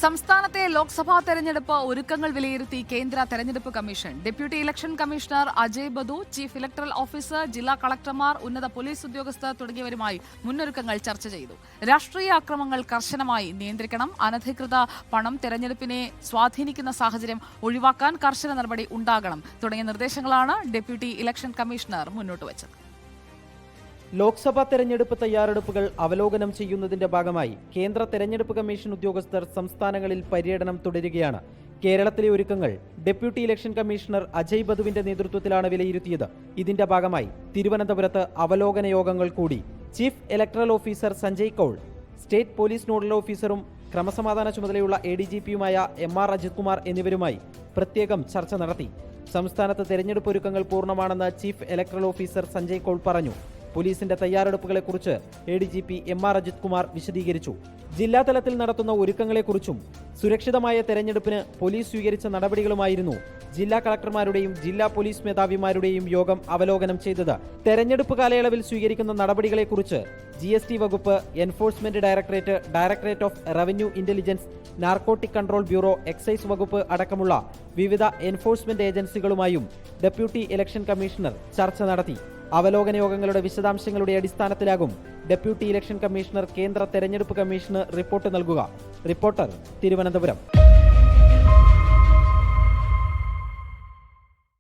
സംസ്ഥാനത്തെ ലോക്സഭാ തെരഞ്ഞെടുപ്പ് ഒരുക്കങ്ങൾ വിലയിരുത്തി കേന്ദ്ര തെരഞ്ഞെടുപ്പ് commission. Deputy election commissioner Ajay Badu, chief electoral officer, ജില്ലാ കളക്ടർമാർ, ഉന്നത പോലീസ് ഉദ്യോഗസ്ഥർ തുടങ്ങിയവരുമായി മുന്നൊരുക്കങ്ങൾ ചർച്ച ചെയ്തു. രാഷ്ട്രീയ അക്രമങ്ങൾ കർശനമായി നിയന്ത്രിക്കണം. അനധികൃത പണം തെരഞ്ഞെടുപ്പിനെ സ്വാധീനിക്കുന്ന സാഹചര്യം ഒഴിവാക്കാൻ കർശന നടപടി ഉണ്ടാകണം തുടങ്ങിയ നിർദ്ദേശങ്ങളാണ് ഡെപ്യൂട്ടി ഇലക്ഷൻ കമ്മീഷണർ മുന്നോട്ട് വച്ചത്. ലോക്സഭാ തെരഞ്ഞെടുപ്പ് തയ്യാറെടുപ്പുകൾ അവലോകനം ചെയ്യുന്നതിന്റെ ഭാഗമായി കേന്ദ്ര തെരഞ്ഞെടുപ്പ് കമ്മീഷൻ ഉദ്യോഗസ്ഥർ സംസ്ഥാനങ്ങളിൽ പര്യടനം തുടരുകയാണ്. കേരളത്തിലെ ഒരുക്കങ്ങൾ ഡെപ്യൂട്ടി ഇലക്ഷൻ കമ്മീഷണർ അജയ് ബദുവിന്റെ നേതൃത്വത്തിലാണ് വിലയിരുത്തിയത്. ഇതിന്റെ ഭാഗമായി തിരുവനന്തപുരത്ത് അവലോകന യോഗങ്ങൾ കൂടി. ചീഫ് ഇലക്ടറൽ ഓഫീസർ സഞ്ജയ് കൌൾ, സ്റ്റേറ്റ് പോലീസ് നോഡൽ ഓഫീസറും ക്രമസമാധാന ചുമതലയുള്ള ADGP-യുമായ MR അജിത് കുമാർ എന്നിവരുമായി പ്രത്യേകം ചർച്ച നടത്തി. സംസ്ഥാനത്ത് തെരഞ്ഞെടുപ്പ് ഒരുക്കങ്ങൾ പൂർണ്ണമാണെന്ന് ചീഫ് ഇലക്ടറൽ ഓഫീസർ സഞ്ജയ് കൌൾ പറഞ്ഞു. പോലീസിന്റെ തയ്യാറെടുപ്പുകളെക്കുറിച്ച് ADGP MR അജിത് കുമാർ വിശദീകരിച്ചു. ജില്ലാതലത്തിൽ നടത്തുന്ന ഒരുക്കങ്ങളെക്കുറിച്ചും സുരക്ഷിതമായ തെരഞ്ഞെടുപ്പിന് പോലീസ് സ്വീകരിച്ച നടപടികളുമായിരുന്നു ജില്ലാ കളക്ടർമാരുടെയും ജില്ലാ പോലീസ് മേധാവിമാരുടെയും യോഗം അവലോകനം ചെയ്തത്. തെരഞ്ഞെടുപ്പ് കാലയളവിൽ സ്വീകരിക്കുന്ന നടപടികളെക്കുറിച്ച് GST വകുപ്പ്, enforcement directorate, directorate of revenue intelligence, narcotic control bureau, excise വകുപ്പ് അടക്കമുള്ള വിവിധ എൻഫോഴ്സ്മെന്റ് ഏജൻസികളുമായും ഡെപ്യൂട്ടി ഇലക്ഷൻ കമ്മീഷണർ ചർച്ച നടത്തി. അവലോകന യോഗങ്ങളുടെ വിശദാംശങ്ങളുടെ അടിസ്ഥാനത്തിലാകും ഡെപ്യൂട്ടി ഇലക്ഷൻ കമ്മീഷണർ കേന്ദ്ര തെരഞ്ഞെടുപ്പ് കമ്മീഷന് റിപ്പോർട്ട് നൽകുക. റിപ്പോർട്ടർ, തിരുവനന്തപുരം.